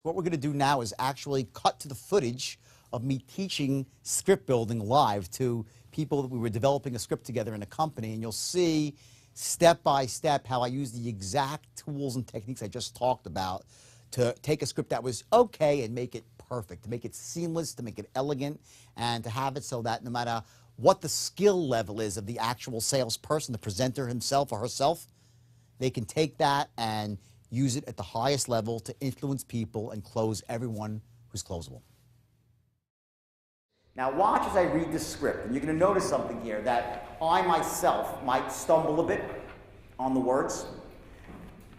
What we're going to do now is actually cut to the footage of me teaching script building live to people that we were developing a script together in a company, and you'll see step by step how I use the exact tools and techniques I just talked about to take a script that was okay and make it perfect, to make it seamless, to make it elegant, and to have it so that no matter what the skill level is of the actual salesperson, the presenter himself or herself, they can take that and use it at the highest level to influence people and close everyone who's closable. Now watch as I read the script, and you're going to notice something here that I myself might stumble a bit on the words.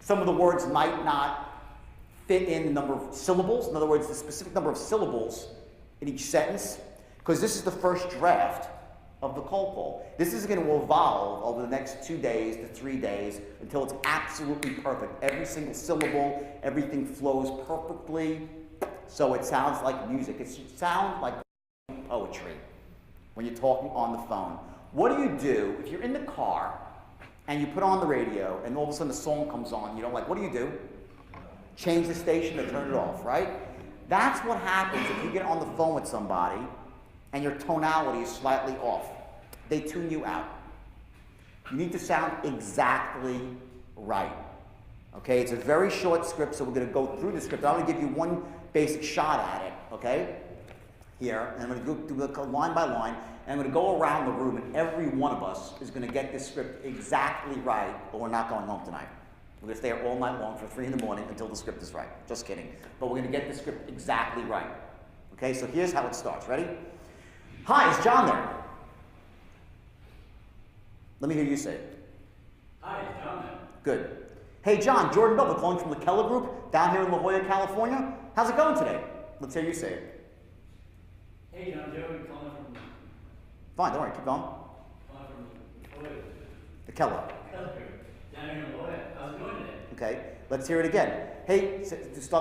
Some of the words might not fit in the number of syllables. In other words, the specific number of syllables in each sentence, because this is the first draft of the cold call. This is going to evolve over the next 2 days to 3 days until it's absolutely perfect. Every single syllable, everything flows perfectly, so it sounds like music. It should sound like poetry when you're talking on the phone. What do you do if you're in the car and you put on the radio and all of a sudden the song comes on? You don't like, what do? Change the station or turn it off, right? That's what happens if you get on the phone with somebody and your tonality is slightly off. They tune you out. You need to sound exactly right. Okay, it's a very short script, so we're going to go through the script. I'm going to give you one basic shot at it, okay? Here, and I'm going to do it line by line, and I'm going to go around the room, and every one of us is going to get this script exactly right, or we're not going home tonight. We're going to stay here all night long for 3 in the morning until the script is right. Just kidding. But we're going to get the script exactly right. Okay, so here's how it starts. Ready? Hi, is John there? Let me hear you say it. Hi, is John there? Good. Hey, John, Jordan Bubba calling from the Keller Group down here in La Jolla, California. How's it going today? Let's hear you say it. Hey, John, Joey calling from... Fine, don't worry, keep going. Calling from La Jolla. The Keller. Keller Group, down here in La Jolla. How's it going today? Okay, let's hear it again. Hey,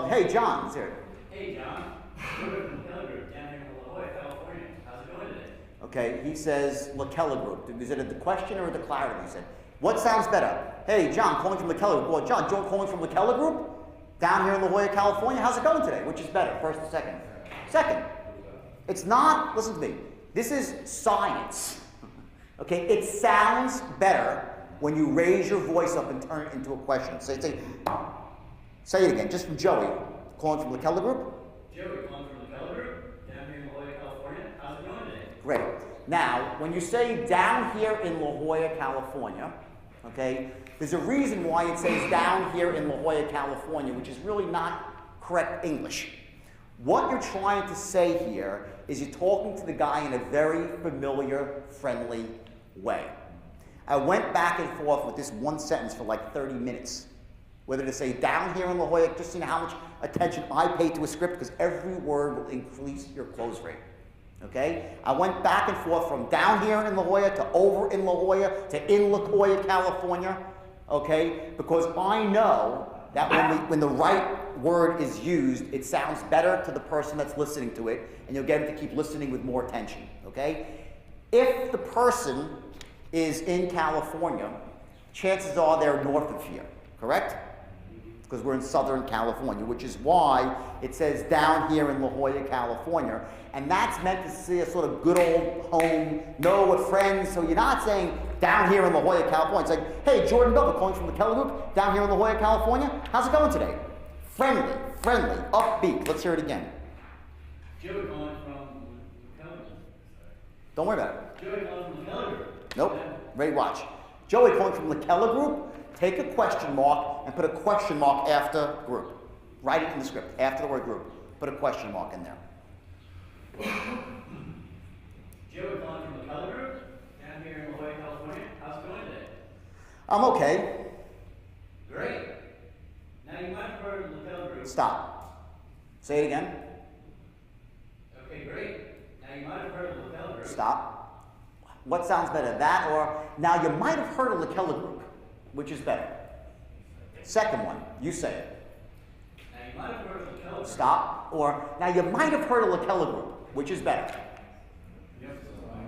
hey, John, let's hear it. Hey, John, Joey from the Keller Group, down here in La Jolla, California. How's it going today? Okay, he says La Keller Group. Is it the question or the clarity? He said, what sounds better? Hey, John, calling from La Keller Group. Well, John, calling from La Keller Group, down here in La Jolla, California. How's it going today? Which is better, first or second? Second. It's not, listen to me, this is science. Okay, it sounds better when you raise your voice up and turn it into a question. Say it again, just from Joey, calling from La Keller Group. Joey, calling from La Keller Group, down here in La Jolla, California. How's it going today? Great. Now, when you say down here in La Jolla, California, okay, there's a reason why it says down here in La Jolla, California, which is really not correct English. What you're trying to say here is you're talking to the guy in a very familiar, friendly way. I went back and forth with this one sentence for like 30 minutes. Whether to say down here in La Jolla, just seeing how much attention I pay to a script, because every word will increase your close rate. Okay? I went back and forth from down here in La Jolla to over in La Jolla to in La Jolla, California. Okay? Because I know that when the right word is used, it sounds better to the person that's listening to it, and you'll get them to keep listening with more attention. Okay? If the person is in California, chances are they're north of here, correct? Because we're in Southern California, which is why it says down here in La Jolla, California. And that's meant to see a sort of good old home, know what friends, so you're not saying down here in La Jolla, California. It's like, hey, Jordan Bubba calling from the Keller Group, down here in La Jolla, California. How's it going today? Friendly, upbeat. Let's hear it again. Joey calling from the Keller Group. Don't worry about it. Joey calling from the Keller Group. Nope. Ready, watch. Joey calling from the Keller Group. Take a question mark and put a question mark after group. Write it in the script, after the word group. Put a question mark in there. Joey calling from the Keller Group, down here in La Jolla, California. How's it going today? I'm okay. Great. Now you might have heard of the Keller Group. Stop. Say it again. Okay, great. Now you might have heard of the Keller Group. Stop. What sounds better, that or now you might have heard of the Keller Group? Which is better? Second one, you say it. Now you might have heard of the Keller Group. Stop. Or now you might have heard of the Keller Group. Which is better?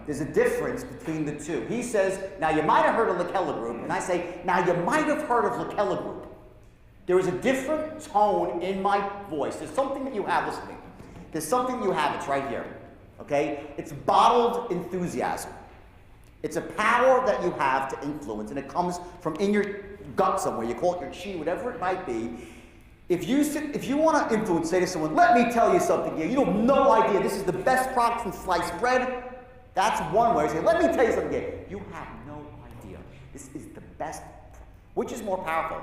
There's a difference between the two. He says, now you might have heard of the Keller Group, and I say, now you might have heard of the Keller Group. There is a different tone in my voice. There's something that you have, listen to me. There's something you have, it's right here, okay? It's bottled enthusiasm. It's a power that you have to influence, and it comes from in your gut somewhere. You call it your chi, whatever it might be. If you want to influence, say to someone, let me tell you something here. You have no idea. This is the best product from sliced bread. That's one way. Say, let me tell you something here. You have no idea. This is the best. Which is more powerful?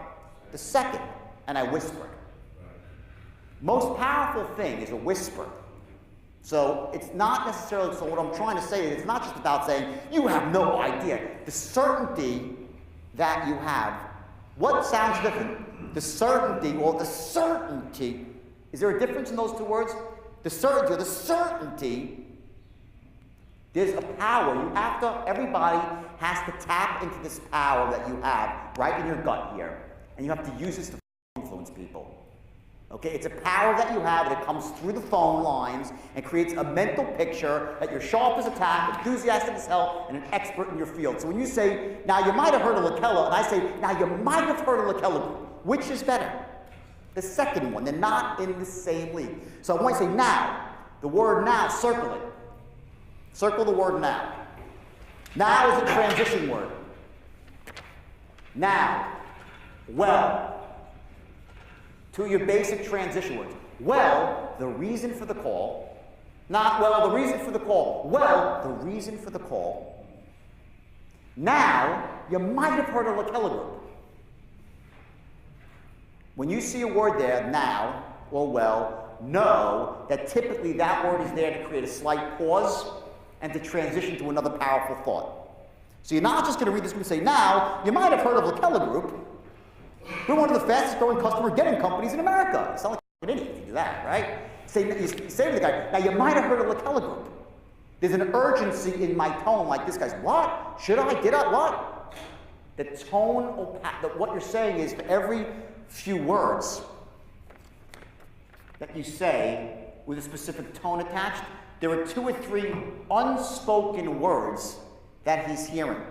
The second, and I whispered. Most powerful thing is a whisper. So it's not necessarily, so what I'm trying to say is it's not just about saying, you have no idea. The certainty that you have. What sounds different? The certainty, or the certainty. Is there a difference in those two words? The certainty, or the certainty. There's a power. You have to, everybody has to tap into this power that you have right in your gut here. And you have to use this to influence people. Okay, it's a power that you have that comes through the phone lines and creates a mental picture that you're sharp as a tack, enthusiastic as hell, and an expert in your field. So when you say, now you might have heard of Lakella, and I say, now you might have heard of Lakella, which is better? The second one. They're not in the same league. So when I say now, the word now, circle it. Circle the word now. Now is a transition word. Now. Well. To your basic transition words. Well, the reason for the call. Not, well, the reason for the call. Well, the reason for the call. Now, you might have heard of Lakella Group. When you see a word there, now, or well, know that typically that word is there to create a slight pause and to transition to another powerful thought. So you're not just going to read this and say, now, you might have heard of Lakella Group. We're one of the fastest growing customer getting companies in America. You sound like an idiot if you do that, right? You say to the guy, now you might have heard of Lakella Group. There's an urgency in my tone like this guy's, what? Should I? Did I? What? The tone, what you're saying is for every few words that you say with a specific tone attached, there are 2 or 3 unspoken words that he's hearing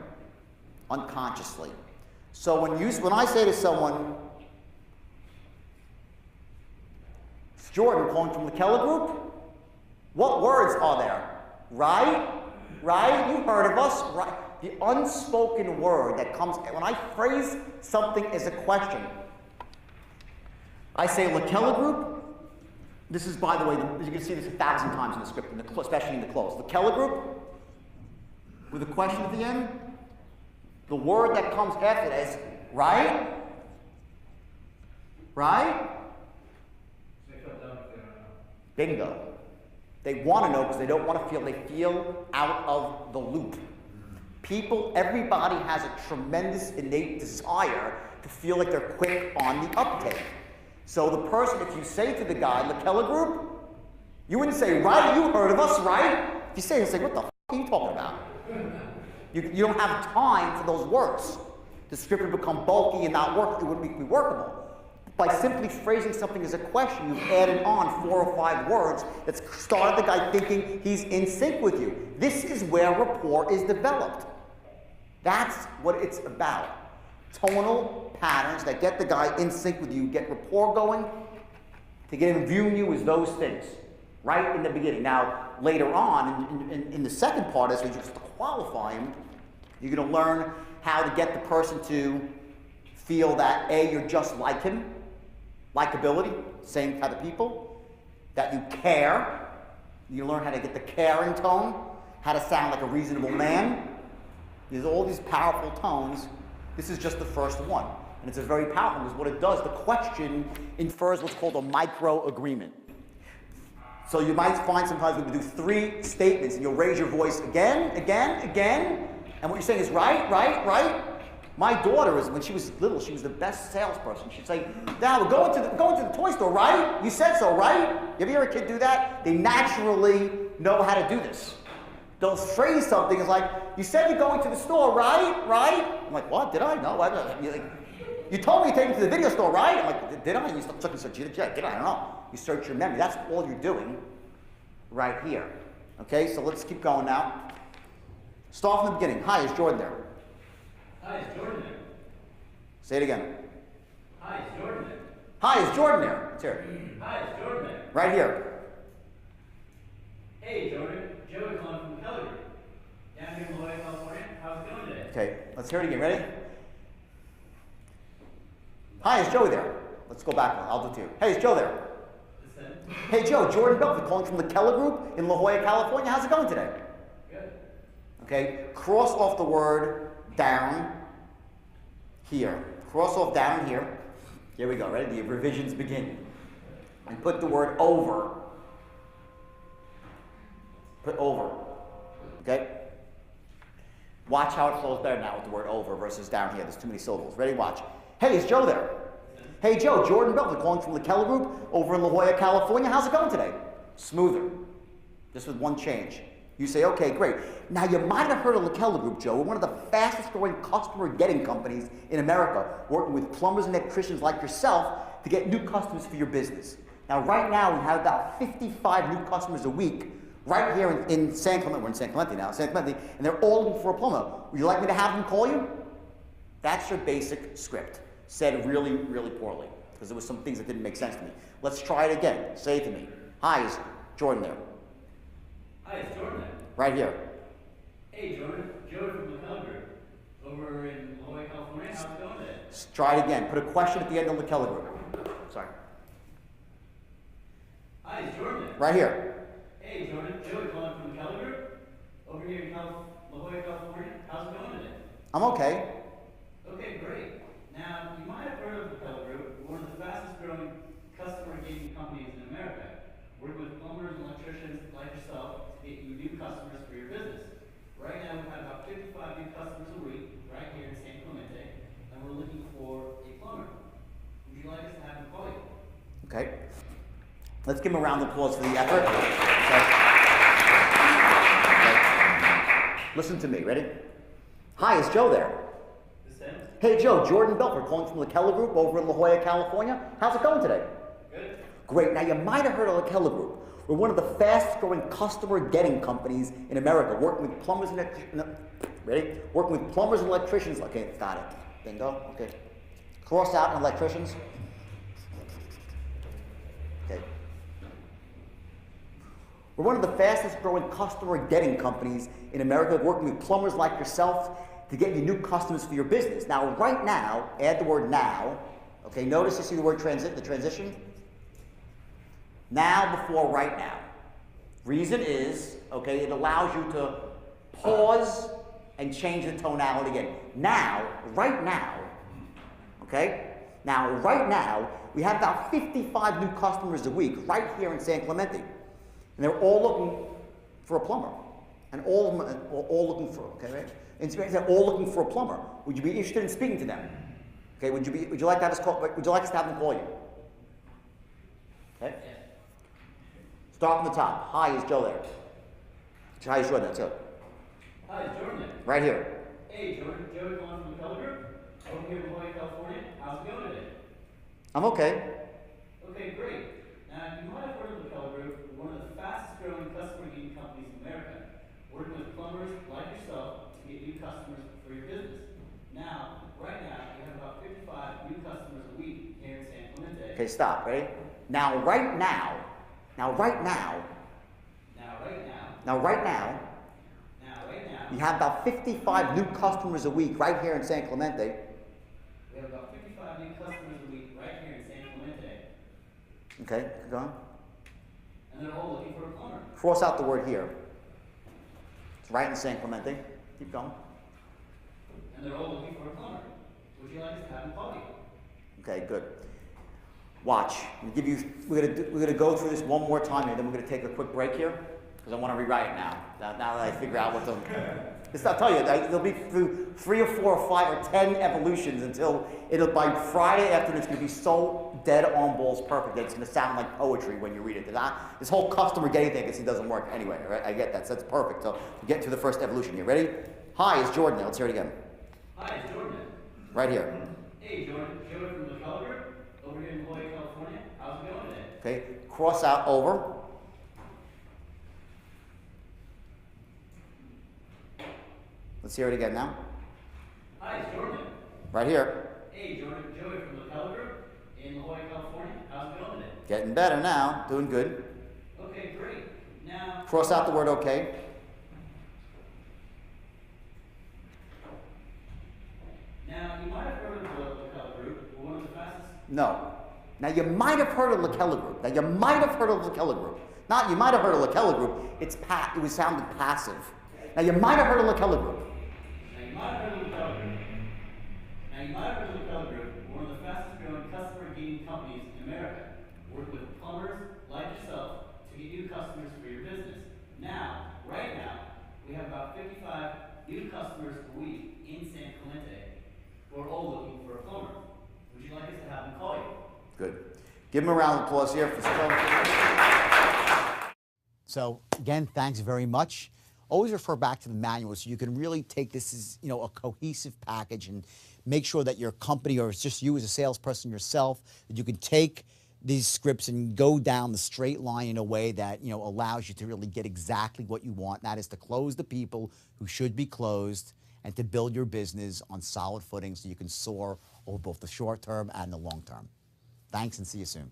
unconsciously. So when I say to someone, it's Jordan calling from the Lakella Group, what words are there? Right? Right? You heard of us? Right? The unspoken word that comes, when I phrase something as a question, I say Lakella Group. This is, by the way, you can see this 1,000 times in the script, especially in the close. Lakella Group, with a question at the end. The word that comes after that is, right? Right? Bingo. They want to know because they don't want to feel, they feel out of the loop. People, everybody has a tremendous innate desire to feel like they're quick on the uptake. So the person, if you say to the guy, Lakella Group, you wouldn't say, right, you heard of us, right? If you say it, it's like, what the f*** are you talking about? You don't have time for those words. The script would become bulky and not work. It wouldn't be workable. By simply phrasing something as a question, you've added on 4 or 5 words that started the guy thinking he's in sync with you. This is where rapport is developed. That's what it's about. Tonal patterns that get the guy in sync with you, get rapport going, to get him viewing you as those things, right in the beginning. Now, later on, in the second part, as we just qualify him, you're going to learn how to get the person to feel that, A, you're just like him, likability, same type of people, that you care. You learn how to get the caring tone, how to sound like a reasonable man. There's all these powerful tones. This is just the first one. And it's a very powerful, because what it does, the question infers what's called a micro-agreement. So you might find sometimes we would do 3 statements, and you'll raise your voice again, and what you're saying is right, right, right. My daughter, when she was little, she was the best salesperson. She'd say, Dad, we're going to the toy store, right? You said so, right? You ever hear a kid do that? They naturally know how to do this. They'll phrase something as like, you said you're going to the store, right? Right? I'm like, what? Did I? No. You told me to take me to the video store, right? I'm like, did I? And you start looking, did I? I don't know. You search your memory. That's all you're doing right here. Okay, so let's keep going now. Start from the beginning. Hi, is Jordan there? Hi, is Jordan there? Say it again. Hi, is Jordan there? Hi, is Jordan there? Let's hear it. Hi, it's Jordan there. Right here. Hey, Jordan. Joey calling from the Keller Group. Down here in La Jolla, California. How's it going today? Okay, let's hear it again. Ready? Hi, is Joey there? Let's go back. I'll do two. Hey, is Joe there? Listen. Hey, Joe, Jordan Belford calling from the Keller Group in La Jolla, California. How's it going today? Good. Okay, cross off the word down here. Cross off down here. Here we go. Ready? The revisions begin. And put the word over. Put over. Okay? Watch how it flows better now with the word over versus down here. There's too many syllables. Ready? Watch. Hey, is Joe there? Hey, Joe, Jordan Belford calling from the Keller Group over in La Jolla, California. How's it going today? Smoother. Just with one change. You say, okay, great. Now, you might have heard of the Keller Group, Joe. We're one of the fastest growing customer getting companies in America, working with plumbers and electricians like yourself to get new customers for your business. Now, right now, we have about 55 new customers a week right here in San Clemente. We're in San Clemente now, San Clemente, and they're all looking for a plumber. Would you like me to have them call you? That's your basic script, said really, really poorly, because there was some things that didn't make sense to me. Let's try it again. Say it to me. Hi, is Jordan there? Hi, it's Jordan there. Right here. Hey, Jordan. Joey from the Keller Group. Over in La Jolla, California. How's it going today? Try it again. Put a question at the end of the Keller Group. Sorry. Hi, it's Jordan there. Right here. Hey, Jordan. Joey calling from the Keller Group. Over here in La Jolla, California. How's it going today? I'm okay. Okay, great. Now, you might have heard of the Keller Group. We're one of the fastest growing customer engagement companies in America. Working with plumbers and electricians like yourself to get you new customers for your business. Right now, we've had about 55 new customers a week right here in San Clemente, and we're looking for a plumber. Would you like us to have them call you? Okay. Let's give him a round of applause for the effort. Okay. Listen to me. Ready? Hi, is Joe there? Listen. Hey, Joe, Jordan Belford calling from the Keller Group over in La Jolla, California. How's it going today? Good. Great. Now, you might have heard of the Keller Group. We're one of the fastest growing customer getting companies in America, working with plumbers and ready? Working with plumbers and electricians. Okay, got it. Bingo. Okay. Cross out electricians. Okay. We're one of the fastest growing customer getting companies in America, working with plumbers like yourself to get you new customers for your business. Now, right now, add the word now. Okay, notice you see the word the transition? Now before right now. Reason is, okay, it allows you to pause and change the tonality again. Now, right now, okay? Now, right now, we have about 55 new customers a week right here in San Clemente. And they're all looking for a plumber. And all of them are all looking for, okay, right? And they're all looking for a plumber. Would you be interested in speaking to them? Okay, would you like to have us to have them call you? Okay? Yes. Start from the top. Hi, is Joe there? Hi, is Jordan there too? Hi, it's Jordan there. Right here. Hey, Jordan. Joey calling from the Keller Group. Over here in La Jolla, California. How's it going today? I'm okay. Okay, great. Now, you might have heard of the Keller Group. We're one of the fastest growing customer engagement companies in America, working with plumbers like yourself to get new customers for your business. Now, right now, we have about 55 new customers a week here in San Clemente. Okay, stop. Ready? Now, right now. Now, right now. Now, right now. Now, right now. Now, right now. We have about 55 new customers a week right here in San Clemente. We have about 55 new customers a week right here in San Clemente, Okay, keep going. and they're all looking for a plumber. Cross out the word here. It's right in San Clemente. Keep going. And they're all looking for a plumber. Would you like us to have them call you? Okay, good. Watch. We're gonna go through this one more time, and then we're gonna take a quick break here because I want to rewrite it now. Now that I figure out what the. I'll tell you, there'll be through 3 or 4 or 5 or 10 evolutions until by Friday afternoon it's gonna be so dead on balls perfect that it's gonna sound like poetry when you read it. This whole customer getting thing, it doesn't work anyway. Right? I get that. So that's perfect. So we get to the first evolution here. Ready? Hi, it's Jordan. Let's hear it again. Hi, it's Jordan. Right here. Hey, Jordan. Joey from the Keller Group, over here in La Jolla, California. How's it going today? Okay. Cross out over. Let's hear it again now. Hi, it's Jordan. Right here. Hey, Jordan. Joey from the Keller Group in La Jolla, California. Getting better now. Doing good. Okay, great. Now, Cross out the word okay. you might have heard of the Lapel Group. We're one of the fastest. No. Now you might have heard of LaKella Group. Now you might have heard of LaKella Group. Not you might have heard of LaKella Group. It was sounded passive. Now you might have heard of LaKella Group. Now, you might have heard of the Lapel Group. We're one of the fastest growing customer gaining companies in America. Work with plumbers like yourself to get new customers for your business. Right now, we have about 55 new customers a week in San Clemente who are all looking for a plumber. Would you like us to have them call you? Good. Give him a round of applause here for So again, thanks very much. Always refer back to the manual so you can really take this as a cohesive package and make sure that your company or it's just you as a salesperson yourself that you can take these scripts and go down the straight line in a way that allows you to really get exactly what you want. And that is to close the people who should be closed and to build your business on solid footing so you can soar over both the short term and the long term. Thanks and see you soon.